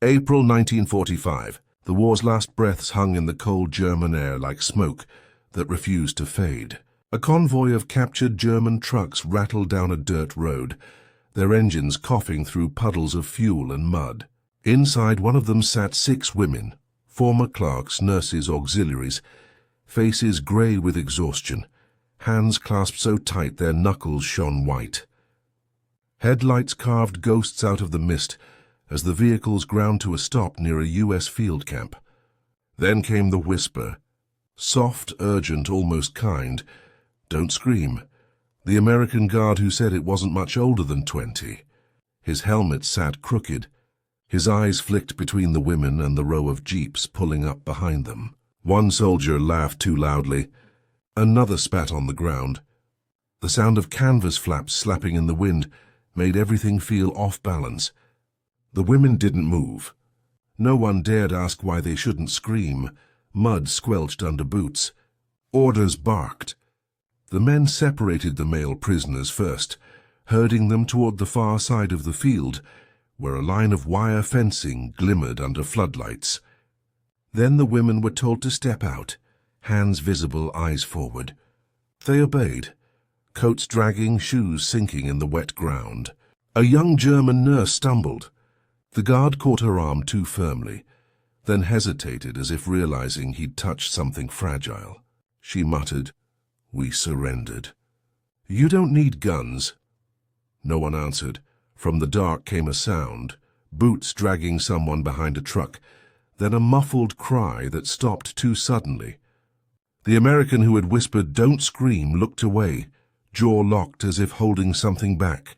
April 1945. The war's last breaths hung in the cold German air like smoke that refused to fade. A convoy of captured German trucks rattled down a dirt road, their engines coughing through puddles of fuel and mud. Inside, one of them sat 6 women, former clerks, nurses, auxiliaries, faces grey with exhaustion, hands clasped so tight their knuckles shone white. Headlights carved ghosts out of the mist as the vehicles ground to a stop near a U.S. field camp. Then came the whisper, soft, urgent, almost kind, "Don't scream." The American guard who said it wasn't much older than 20. His helmet sat crooked. His eyes flicked between the women and the row of jeeps pulling up behind them. One soldier laughed too loudly. Another spat on the ground. The sound of canvas flaps slapping in the wind made everything feel off balance. The women didn't move. No one dared ask why they shouldn't scream. Mud squelched under boots. Orders barked. The men separated the male prisoners first, herding them toward the far side of the field, where a line of wire fencing glimmered under floodlights. Then the women were told to step out, hands visible, eyes forward. They obeyed, coats dragging, shoes sinking in the wet ground. A young German nurse stumbled. The guard caught her arm too firmly, then hesitated as if realizing he'd touched something fragile. She muttered, "We surrendered." "You don't need guns." No one answered. From the dark came a sound, boots dragging someone behind a truck, then a muffled cry that stopped too suddenly. The American who had whispered, "Don't scream," looked away, jaw locked as if holding something back.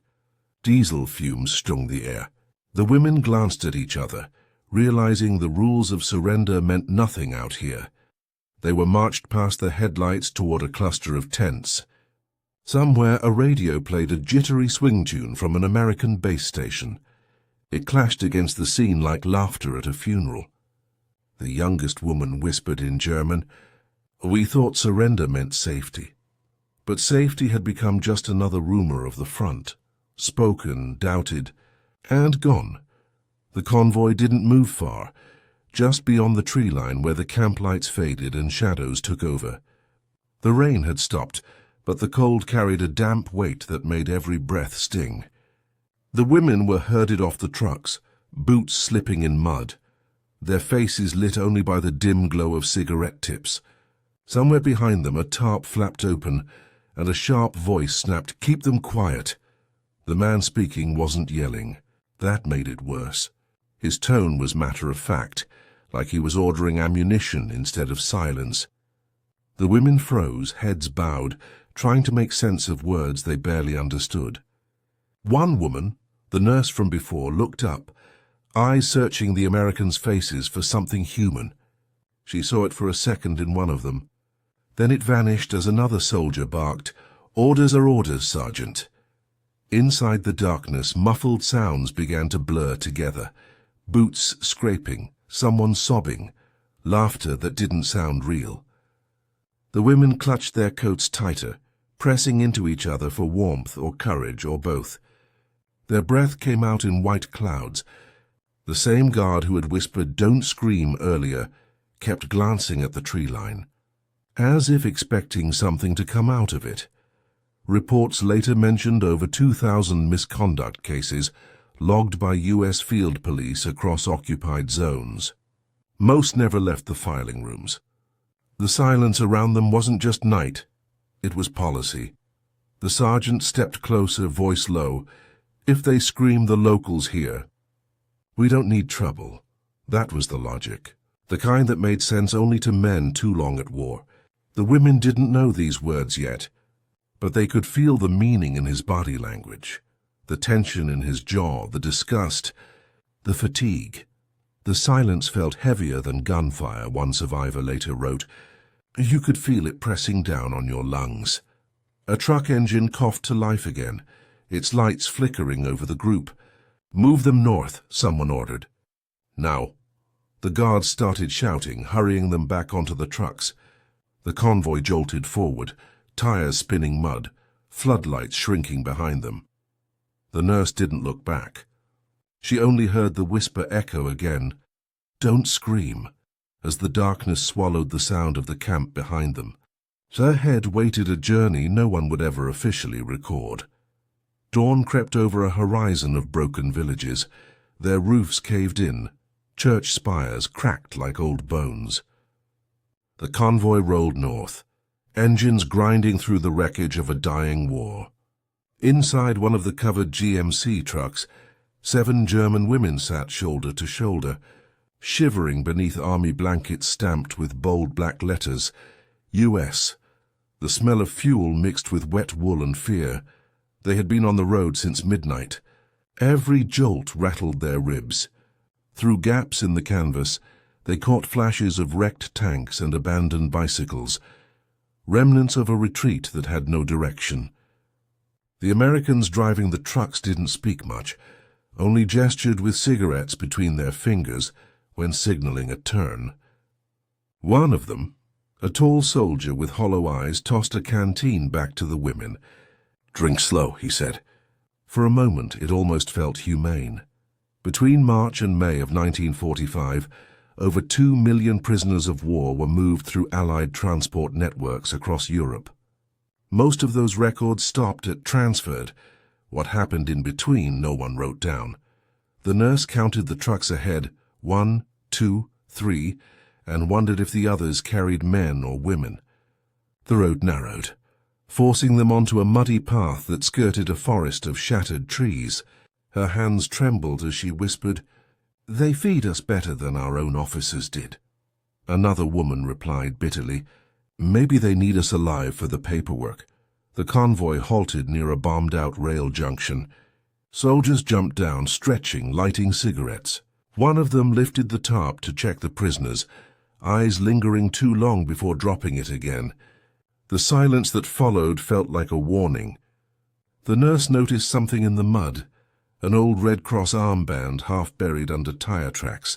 Diesel fumes stung the air. The women glanced at each other, realizing the rules of surrender meant nothing out here. They were marched past the headlights toward a cluster of tents. Somewhere a radio played a jittery swing tune from an American base station. It clashed against the scene like laughter at a funeral. The youngest woman whispered in German, "We thought surrender meant safety." But safety had become just another rumor of the front, spoken, doubted, and gone. The convoy didn't move far, just beyond the tree line where the camp lights faded and shadows took over. The rain had stopped, but the cold carried a damp weight that made every breath sting. The women were herded off the trucks, boots slipping in mud, their faces lit only by the dim glow of cigarette tips. Somewhere behind them a tarp flapped open, and a sharp voice snapped, "Keep them quiet." The man speaking wasn't yelling. That made it worse. His tone was matter-of-fact, like he was ordering ammunition instead of silence. The women froze, heads bowed, trying to make sense of words they barely understood. One woman, the nurse from before, looked up, eyes searching the Americans' faces for something human. She saw it for a second in one of them. Then it vanished as another soldier barked, "Orders are orders, Sergeant." Inside the darkness, muffled sounds began to blur together. Boots scraping, someone sobbing, laughter that didn't sound real. The women clutched their coats tighter, pressing into each other for warmth or courage or both. Their breath came out in white clouds. The same guard who had whispered, "Don't scream," earlier, kept glancing at the tree line, as if expecting something to come out of it. Reports later mentioned over 2,000 misconduct cases logged by U.S. field police across occupied zones. Most never left the filing rooms. The silence around them wasn't just night, it was policy. The sergeant stepped closer, voice low, "If they scream, the locals hear." We don't need trouble. That was the logic, the kind that made sense only to men too long at war. The women didn't know these words yet, but they could feel the meaning in his body language, the tension in his jaw, the disgust, the fatigue. The silence felt heavier than gunfire, one survivor later wrote. You could feel it pressing down on your lungs. A truck engine coughed to life again, its lights flickering over the group. "Move them north," someone ordered. "Now." The guards started shouting, hurrying them back onto the trucks. The convoy jolted forward, tires spinning mud, floodlights shrinking behind them. The nurse didn't look back. She only heard the whisper echo again, "Don't scream," as the darkness swallowed the sound of the camp behind them. Ahead waited a journey no one would ever officially record. Dawn crept over a horizon of broken villages, their roofs caved in, church spires cracked like old bones. The convoy rolled north, engines grinding through the wreckage of a dying war. Inside one of the covered GMC trucks, 7 German women sat shoulder to shoulder, shivering beneath army blankets stamped with bold black letters, U.S. The smell of fuel mixed with wet wool and fear. They had been on the road since midnight. Every jolt rattled their ribs. Through gaps in the canvas, they caught flashes of wrecked tanks and abandoned bicycles, remnants of a retreat that had no direction. The Americans driving the trucks didn't speak much, only gestured with cigarettes between their fingers when signaling a turn. One of them, a tall soldier with hollow eyes, tossed a canteen back to the women. "Drink slow," he said. For a moment it almost felt humane. Between March and May of 1945, over 2 million prisoners of war were moved through Allied transport networks across Europe. Most of those records stopped at transferred. What happened in between no one wrote down. The nurse counted the trucks ahead, 1, 2, 3, and wondered if the others carried men or women. The road narrowed, forcing them onto a muddy path that skirted a forest of shattered trees. Her hands trembled as she whispered, "They feed us better than our own officers did." Another woman replied bitterly, "Maybe they need us alive for the paperwork." The convoy halted near a bombed-out rail junction. Soldiers jumped down, stretching, lighting cigarettes. One of them lifted the tarp to check the prisoners, eyes lingering too long before dropping it again. The silence that followed felt like a warning. The nurse noticed something in the mud, an old Red Cross armband half buried under tire tracks.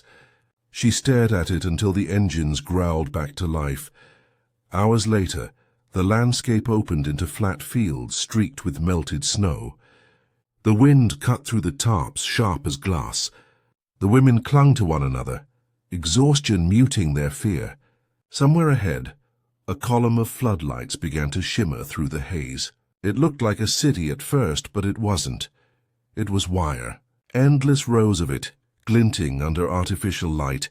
She stared at it until the engines growled back to life. Hours later, the landscape opened into flat fields streaked with melted snow. The wind cut through the tarps, sharp as glass. The women clung to one another, exhaustion muting their fear. Somewhere ahead, a column of floodlights began to shimmer through the haze. It looked like a city at first, but it wasn't. It was wire, endless rows of it, glinting under artificial light.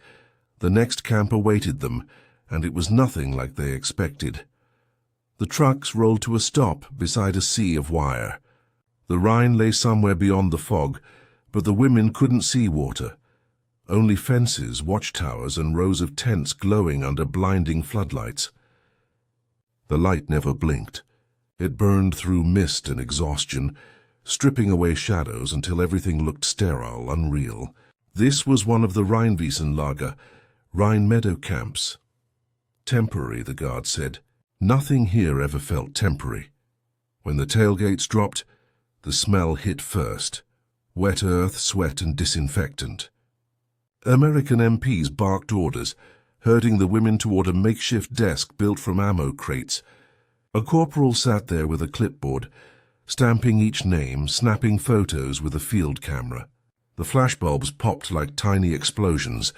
The next camp awaited them, and it was nothing like they expected. The trucks rolled to a stop beside a sea of wire. The Rhine lay somewhere beyond the fog, but the women couldn't see water. Only fences, watchtowers, and rows of tents glowing under blinding floodlights. The light never blinked. It burned through mist and exhaustion, stripping away shadows until everything looked sterile, unreal. This was one of the Rheinwiesenlager, Rhine meadow camps. Temporary, the guard said. Nothing here ever felt temporary. When the tailgates dropped, the smell hit first. Wet earth, sweat, and disinfectant. American MPs barked orders, herding the women toward a makeshift desk built from ammo crates. A corporal sat there with a clipboard, stamping each name, snapping photos with a field camera. The flashbulbs popped like tiny explosions,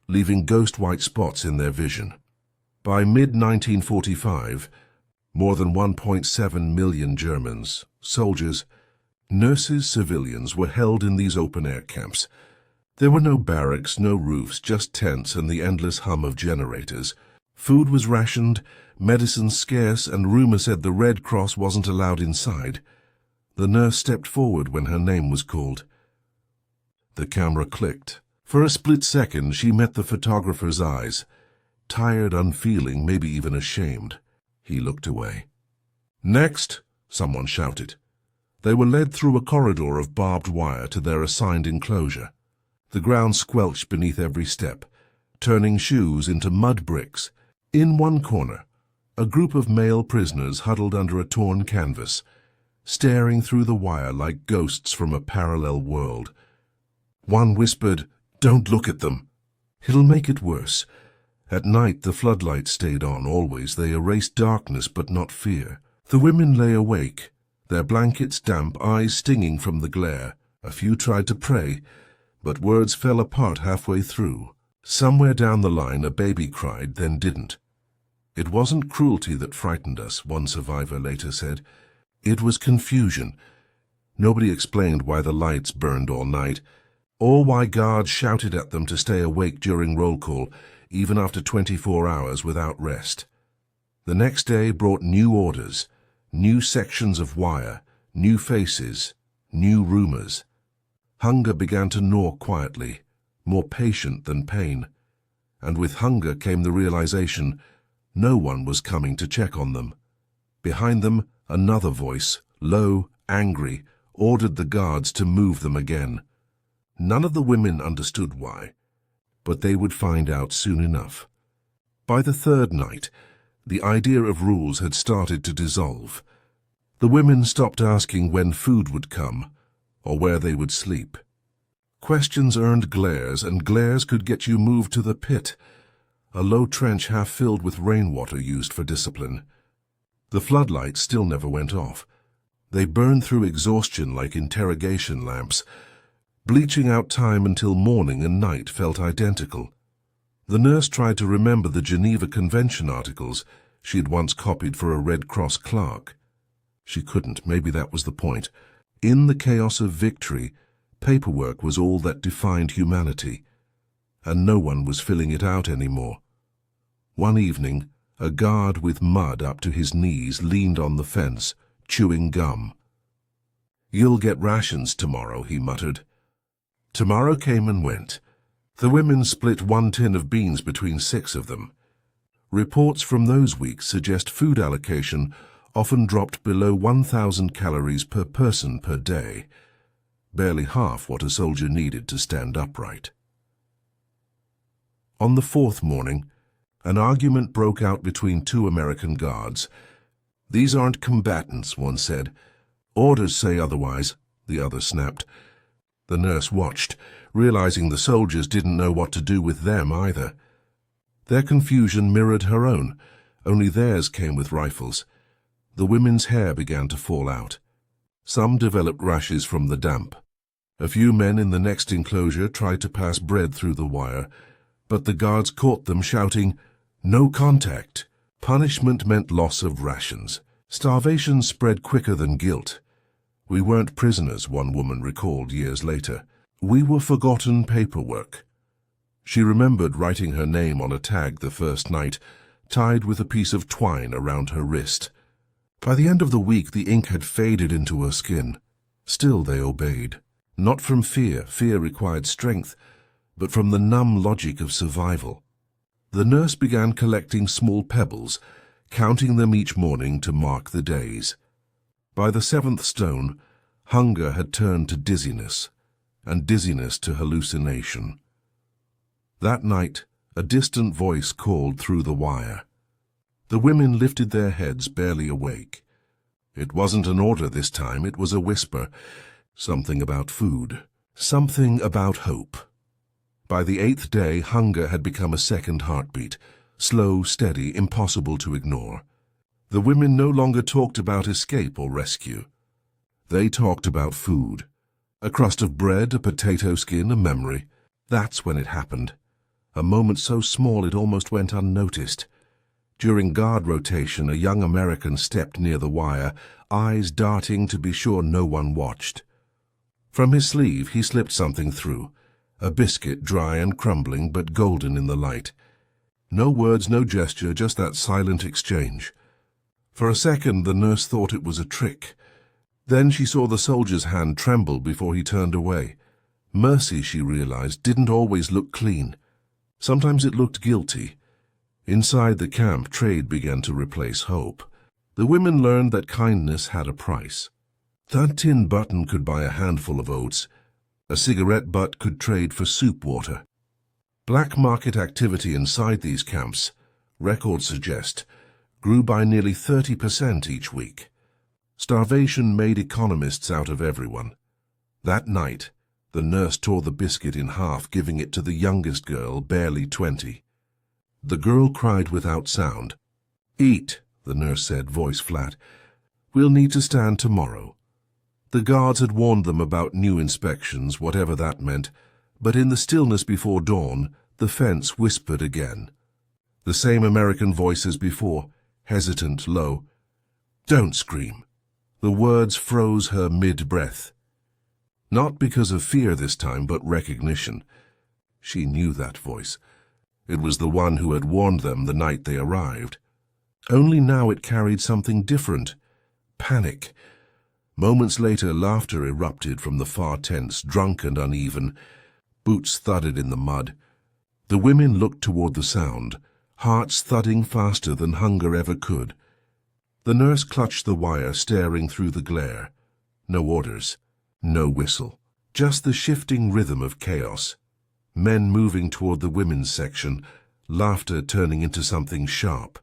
leaving ghost white spots in their vision. By mid-1945, more than 1.7 million Germans, soldiers, nurses, civilians were held in these open-air camps. There were no barracks, no roofs, just tents and the endless hum of generators. Food was rationed, medicine scarce, and rumor said the Red Cross wasn't allowed inside. The nurse stepped forward when her name was called. The camera clicked. For a split second, she met the photographer's eyes. Tired, unfeeling, maybe even ashamed. He looked away. "Next!" someone shouted. They were led through a corridor of barbed wire to their assigned enclosure. The ground squelched beneath every step, turning shoes into mud bricks. In one corner, a group of male prisoners huddled under a torn canvas, staring through the wire like ghosts from a parallel world. One whispered, "Don't look at them. It'll make it worse." At night, the floodlights stayed on always. They erased darkness, but not fear. The women lay awake, their blankets damp, eyes stinging from the glare. A few tried to pray, But words fell apart halfway through. Somewhere down the line a baby cried, then didn't. It wasn't cruelty that frightened us, one survivor later said. It was confusion. Nobody explained why the lights burned all night, or why guards shouted at them to stay awake during roll call, even after 24 hours without rest. The next day brought new orders, new sections of wire, new faces, new rumors. Hunger began to gnaw quietly, more patient than pain. And with hunger came the realization no one was coming to check on them. Behind them, another voice, low, angry, ordered the guards to move them again. None of the women understood why, but they would find out soon enough. By the third night, the idea of rules had started to dissolve. The women stopped asking when food would come, or where they would sleep. Questions earned glares, and glares could get you moved to the pit, a low trench half filled with rainwater used for discipline. The floodlights still never went off. They burned through exhaustion like interrogation lamps, bleaching out time until morning and night felt identical. The nurse tried to remember the Geneva Convention articles she had once copied for a Red Cross clerk. She couldn't, maybe that was the point. In the chaos of victory, paperwork was all that defined humanity, and no one was filling it out anymore. One evening, a guard with mud up to his knees leaned on the fence, chewing gum. "You'll get rations tomorrow," he muttered. Tomorrow came and went. The women split 1 tin of beans between 6 of them. Reports from those weeks suggest food allocation often dropped below 1,000 calories per person per day, barely half what a soldier needed to stand upright. On the 4th morning, an argument broke out between 2 American guards. "These aren't combatants," one said. "Orders say otherwise," the other snapped. The nurse watched, realizing the soldiers didn't know what to do with them either. Their confusion mirrored her own, only theirs came with rifles. The women's hair began to fall out. Some developed rashes from the damp. A few men in the next enclosure tried to pass bread through the wire, but the guards caught them shouting, "No contact." Punishment meant loss of rations. Starvation spread quicker than guilt. "We weren't prisoners," one woman recalled years later. "We were forgotten paperwork." She remembered writing her name on a tag the first night, tied with a piece of twine around her wrist. By the end of the week, the ink had faded into her skin. Still they obeyed. Not from fear, fear required strength, but from the numb logic of survival. The nurse began collecting small pebbles, counting them each morning to mark the days. By the 7th stone, hunger had turned to dizziness, and dizziness to hallucination. That night, a distant voice called through the wire. The women lifted their heads, barely awake. It wasn't an order this time, it was a whisper. Something about food. Something about hope. By the 8th day, hunger had become a second heartbeat, slow, steady, impossible to ignore. The women no longer talked about escape or rescue. They talked about food. A crust of bread, a potato skin, a memory. That's when it happened. A moment so small it almost went unnoticed. During guard rotation, a young American stepped near the wire, eyes darting to be sure no one watched. From his sleeve he slipped something through, a biscuit, dry and crumbling but golden in the light. No words, no gesture, just that silent exchange. For a second the nurse thought it was a trick. Then she saw the soldier's hand tremble before he turned away. Mercy, she realized, didn't always look clean. Sometimes it looked guilty. Inside the camp, trade began to replace hope. The women learned that kindness had a price. That tin button could buy a handful of oats. A cigarette butt could trade for soup water. Black market activity inside these camps, records suggest, grew by nearly 30% each week. Starvation made economists out of everyone. That night, the nurse tore the biscuit in half, giving it to the youngest girl, barely 20. The girl cried without sound. "Eat," the nurse said, voice flat. "We'll need to stand tomorrow." The guards had warned them about new inspections, whatever that meant, But in the stillness before dawn, the fence whispered again. The same American voice as before, hesitant, low. "Don't scream." The words froze her mid-breath. Not because of fear this time, but recognition. She knew that voice. It was the one who had warned them the night they arrived. Only now it carried something different. Panic. Moments later, laughter erupted from the far tents, drunk and uneven. Boots thudded in the mud. The women looked toward the sound, hearts thudding faster than hunger ever could. The nurse clutched the wire, staring through the glare. No orders, no whistle, just the shifting rhythm of chaos. Men moving toward the women's section, laughter turning into something sharp.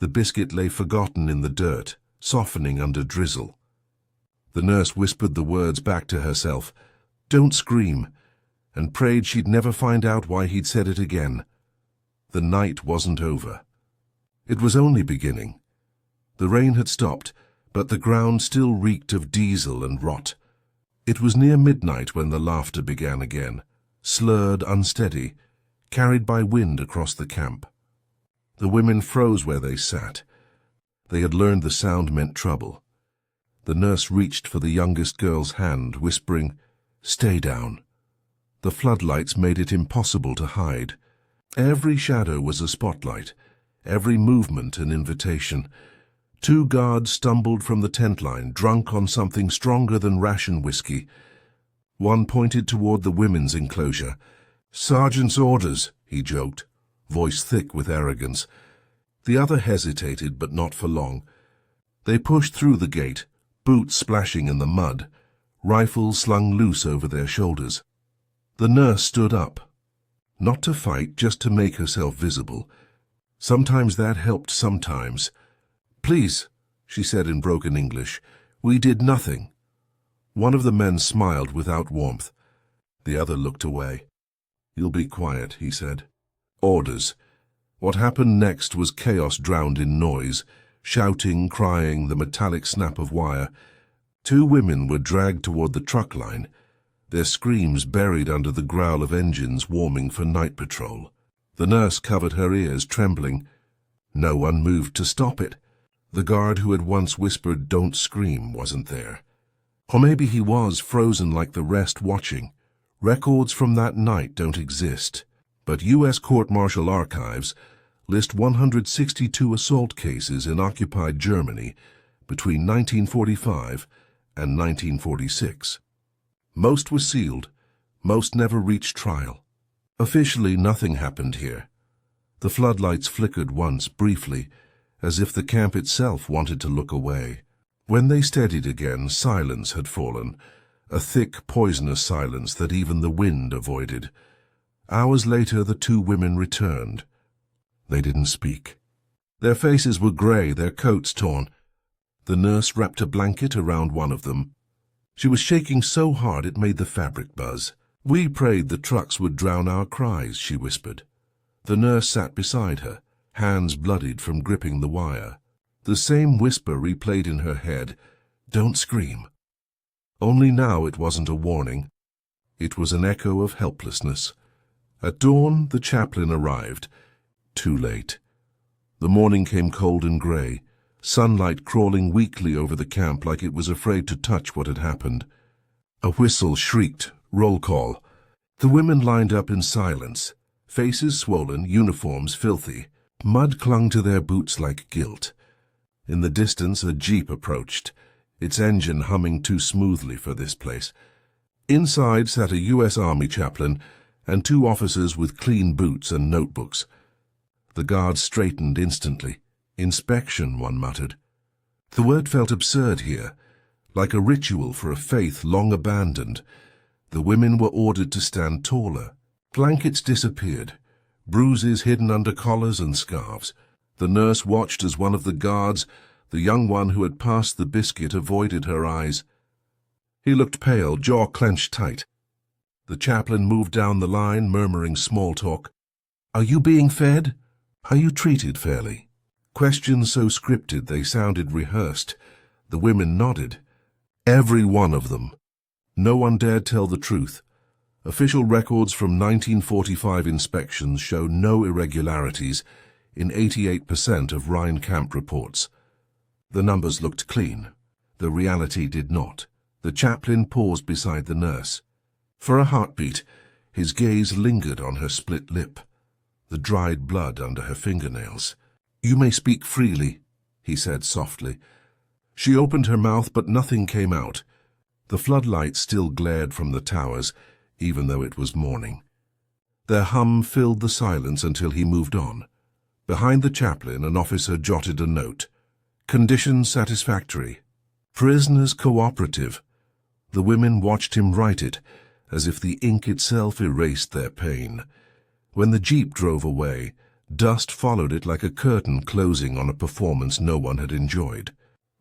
The biscuit lay forgotten in the dirt, softening under drizzle. The nurse whispered the words back to herself, "Don't scream," and prayed she'd never find out why he'd said it again. The night wasn't over. It was only beginning. The rain had stopped, but the ground still reeked of diesel and rot. It was near midnight when the laughter began again, slurred, unsteady, carried by wind across the camp. The women froze where they sat. They had learned the sound meant trouble. The nurse reached for the youngest girl's hand, whispering, "Stay down." The floodlights made it impossible to hide. Every shadow was a spotlight, every movement an invitation. 2 guards stumbled from the tent line, drunk on something stronger than ration whiskey. One pointed toward the women's enclosure. "Sergeant's orders," he joked, voice thick with arrogance. The other hesitated, but not for long. They pushed through the gate, boots splashing in the mud, rifles slung loose over their shoulders. The nurse stood up. Not to fight, just to make herself visible. Sometimes that helped, sometimes. "Please," she said in broken English, "we did nothing." One of the men smiled without warmth. The other looked away. "You'll be quiet," he said. Orders. What happened next was chaos drowned in noise, shouting, crying, the metallic snap of wire. 2 women were dragged toward the truck line, their screams buried under the growl of engines warming for night patrol. The nurse covered her ears, trembling. No one moved to stop it. The guard who had once whispered, "Don't scream," wasn't there. Or maybe he was, frozen like the rest, watching. Records from that night don't exist, but U.S. court-martial archives list 162 assault cases in occupied Germany between 1945 and 1946. Most were sealed, most never reached trial. Officially, nothing happened here. The floodlights flickered once, briefly, as if the camp itself wanted to look away. When they steadied again, silence had fallen, a thick, poisonous silence that even the wind avoided. Hours later, the 2 women returned. They didn't speak. Their faces were gray, their coats torn. The nurse wrapped a blanket around one of them. She was shaking so hard it made the fabric buzz. "We prayed the trucks would drown our cries," she whispered. The nurse sat beside her, hands bloodied from gripping the wire. The same whisper replayed in her head, "Don't scream." Only now it wasn't a warning. It was an echo of helplessness. At dawn, the chaplain arrived. Too late. The morning came cold and gray, sunlight crawling weakly over the camp like it was afraid to touch what had happened. A whistle shrieked, "Roll call." The women lined up in silence, faces swollen, uniforms filthy. Mud clung to their boots like guilt. In the distance, a jeep approached, its engine humming too smoothly for this place. Inside sat a U.S. Army chaplain and 2 officers with clean boots and notebooks. The guards straightened instantly. "Inspection," one muttered. The word felt absurd here, like a ritual for a faith long abandoned. The women were ordered to stand taller. Blankets disappeared, bruises hidden under collars and scarves. The nurse watched as one of the guards, the young one who had passed the biscuit, avoided her eyes. He looked pale, jaw clenched tight. The chaplain moved down the line, murmuring small talk. "Are you being fed? Are you treated fairly?" Questions so scripted they sounded rehearsed. The women nodded. Every one of them. No one dared tell the truth. Official records from 1945 inspections show no irregularities in 88% of Rhine camp reports. The numbers looked clean. The reality did not. The chaplain paused beside the nurse. For a heartbeat, his gaze lingered on her split lip, the dried blood under her fingernails. "You may speak freely," he said softly. She opened her mouth, but nothing came out. The floodlights still glared from the towers, even though it was morning. Their hum filled the silence until he moved on. Behind the chaplain, an officer jotted a note. "Conditions satisfactory. Prisoners cooperative." The women watched him write it, as if the ink itself erased their pain. When the jeep drove away, dust followed it like a curtain closing on a performance no one had enjoyed.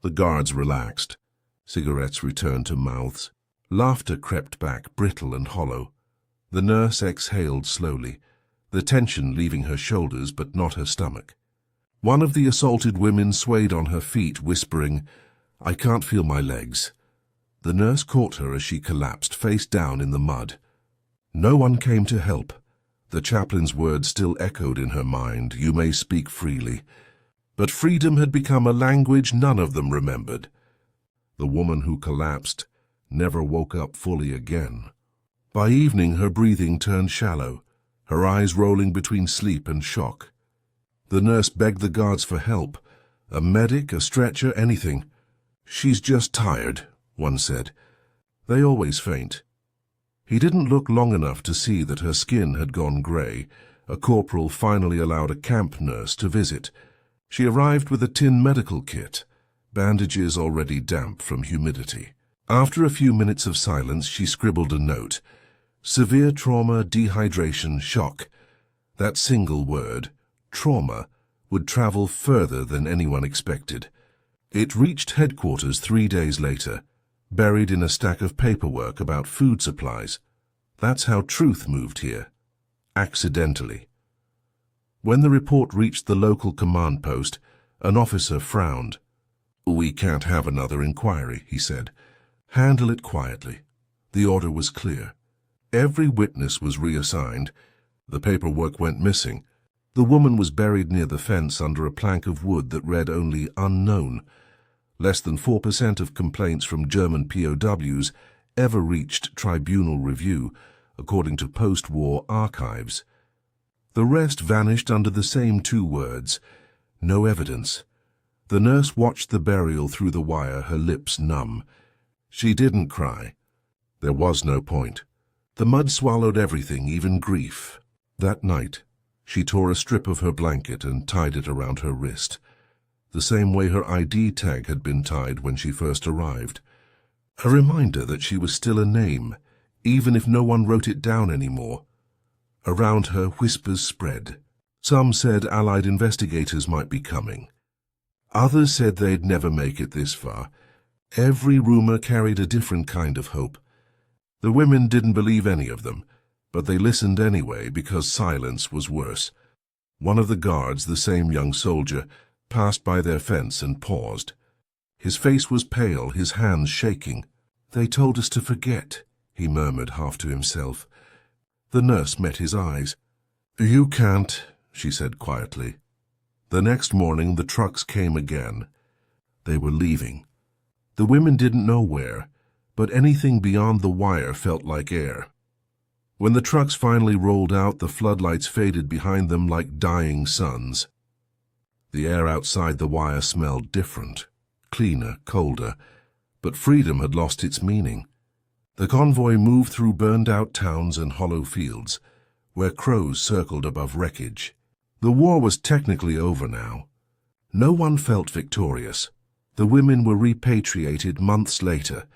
The guards relaxed. Cigarettes returned to mouths. Laughter crept back, brittle and hollow. The nurse exhaled slowly, the tension leaving her shoulders but not her stomach. One of the assaulted women swayed on her feet, whispering, "I can't feel my legs." The nurse caught her as she collapsed, face down in the mud. No one came to help. The chaplain's words still echoed in her mind, "You may speak freely." But freedom had become a language none of them remembered. The woman who collapsed never woke up fully again. By evening, her breathing turned shallow, her eyes rolling between sleep and shock. The nurse begged the guards for help. A medic, a stretcher, anything. "She's just tired," one said. "They always faint." He didn't look long enough to see that her skin had gone grey. A corporal finally allowed a camp nurse to visit. She arrived with a tin medical kit, bandages already damp from humidity. After a few minutes of silence, she scribbled a note. "Severe trauma, dehydration, shock." That single word, trauma, would travel further than anyone expected. It reached headquarters 3 days later, buried in a stack of paperwork about food supplies. That's how truth moved here. Accidentally. When the report reached the local command post, an officer frowned. "We can't have another inquiry," he said. "Handle it quietly." The order was clear. Every witness was reassigned. The paperwork went missing. The woman was buried near the fence under a plank of wood that read only "unknown." Less than 4% of complaints from German POWs ever reached tribunal review, according to post-war archives. The rest vanished under the same 2 words: no evidence. The nurse watched the burial through the wire, her lips numb. She didn't cry. There was no point. The mud swallowed everything, even grief. That night, she tore a strip of her blanket and tied it around her wrist, the same way her ID tag had been tied when she first arrived. A reminder that she was still a name, even if no one wrote it down anymore. Around her, whispers spread. Some said Allied investigators might be coming. Others said they'd never make it this far. Every rumor carried a different kind of hope. The women didn't believe any of them, but they listened anyway because silence was worse. One of the guards, the same young soldier, passed by their fence and paused. His face was pale, his hands shaking. "They told us to forget," he murmured half to himself. The nurse met his eyes. "You can't," she said quietly. The next morning, the trucks came again. They were leaving. The women didn't know where, but anything beyond the wire felt like air. When the trucks finally rolled out, the floodlights faded behind them like dying suns. The air outside the wire smelled different, cleaner, colder, but freedom had lost its meaning. The convoy moved through burned-out towns and hollow fields, where crows circled above wreckage. The war was technically over now. No one felt victorious. The women were repatriated months later,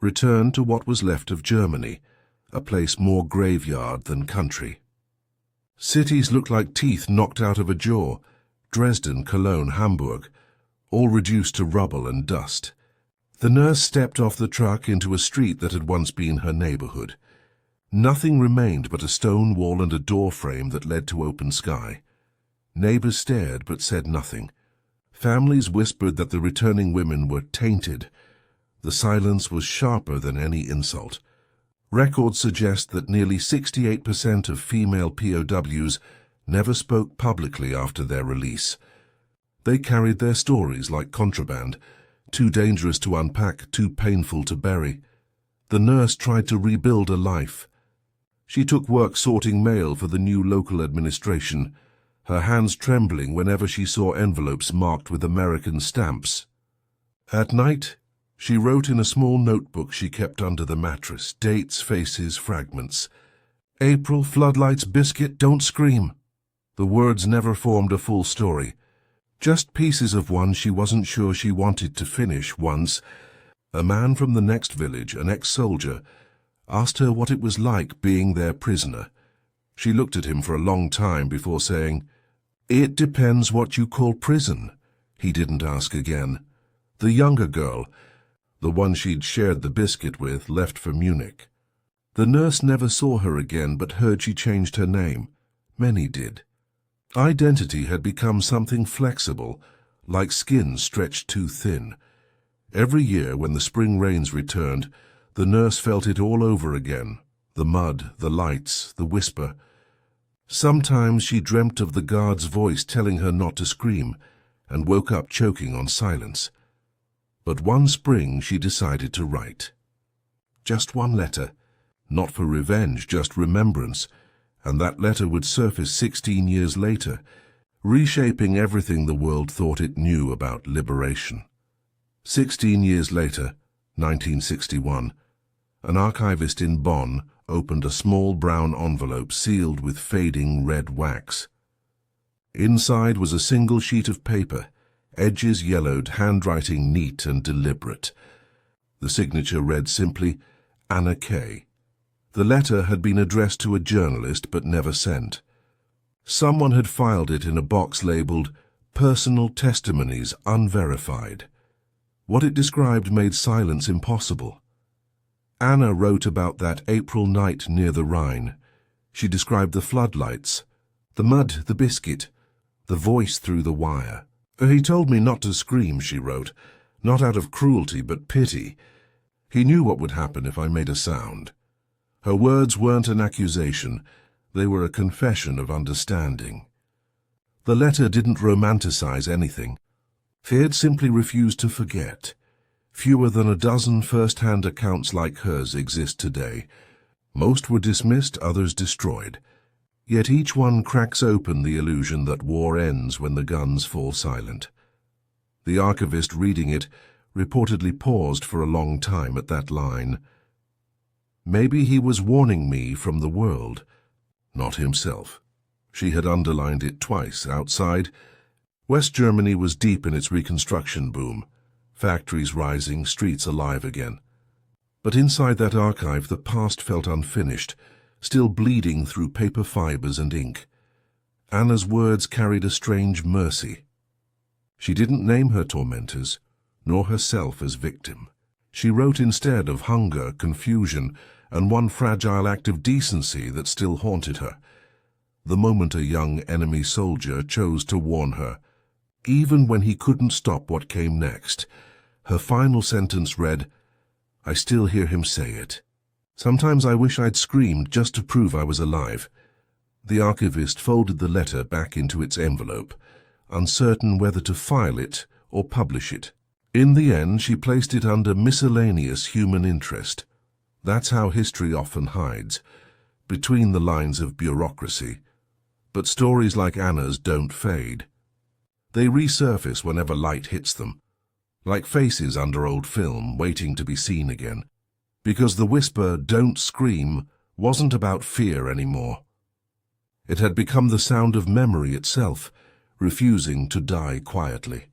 returned to what was left of Germany, a place more graveyard than country. Cities looked like teeth knocked out of a jaw: Dresden, Cologne, Hamburg, all reduced to rubble and dust. The nurse stepped off the truck into a street that had once been her neighborhood. Nothing remained but a stone wall and a door frame that led to open sky. Neighbors stared but said nothing. Families whispered that the returning women were tainted. The silence was sharper than any insult. Records suggest that nearly 68% of female POWs never spoke publicly after their release. They carried their stories like contraband, too dangerous to unpack, too painful to bury. The nurse tried to rebuild a life. She took work sorting mail for the new local administration, her hands trembling whenever she saw envelopes marked with American stamps. At night, she wrote in a small notebook she kept under the mattress, dates, faces, fragments. April, floodlights, biscuit, don't scream. The words never formed a full story, just pieces of one she wasn't sure she wanted to finish. Once, a man from the next village, an ex-soldier, asked her what it was like being their prisoner. She looked at him for a long time before saying, "It depends what you call prison." He didn't ask again. The younger girl, the one she'd shared the biscuit with, left for Munich. The nurse never saw her again but heard she changed her name. Many did. Identity had become something flexible, like skin stretched too thin. Every year when the spring rains returned, the nurse felt it all over again, the mud, the lights, the whisper. Sometimes she dreamt of the guard's voice telling her not to scream, and woke up choking on silence. But one spring she decided to write. Just one letter, not for revenge, just remembrance, and that letter would surface 16 years later, reshaping everything the world thought it knew about liberation. 16 years later, 1961, an archivist in Bonn opened a small brown envelope sealed with fading red wax. Inside was a single sheet of paper, edges yellowed, handwriting neat and deliberate. The signature read simply, Anna K. The letter had been addressed to a journalist but never sent. Someone had filed it in a box labeled Personal Testimonies Unverified. What it described made silence impossible. Anna wrote about that April night near the Rhine. She described the floodlights, the mud, the biscuit, the voice through the wire. He told me not to scream, she wrote, not out of cruelty but pity. He knew what would happen if I made a sound. Her words weren't an accusation, they were a confession of understanding. The letter didn't romanticize anything. Feared simply refused to forget. Fewer than a dozen first-hand accounts like hers exist today. Most were dismissed, others destroyed. Yet each one cracks open the illusion that war ends when the guns fall silent. The archivist reading it reportedly paused for a long time at that line. Maybe he was warning me from the world, not himself. She had underlined it twice. Outside, West Germany was deep in its reconstruction boom, factories rising, streets alive again. But inside that archive the past felt unfinished, still bleeding through paper fibers and ink. Anna's words carried a strange mercy. She didn't name her tormentors, nor herself as victim. She wrote instead of hunger, confusion, and one fragile act of decency that still haunted her. The moment a young enemy soldier chose to warn her, even when he couldn't stop what came next. Her final sentence read, "I still hear him say it. Sometimes I wish I'd screamed just to prove I was alive." The archivist folded the letter back into its envelope, uncertain whether to file it or publish it. In the end, she placed it under miscellaneous human interest. That's how history often hides, between the lines of bureaucracy. But stories like Anna's don't fade. They resurface whenever light hits them, like faces under old film waiting to be seen again. Because the whisper, "Don't scream," wasn't about fear anymore. It had become the sound of memory itself, refusing to die quietly.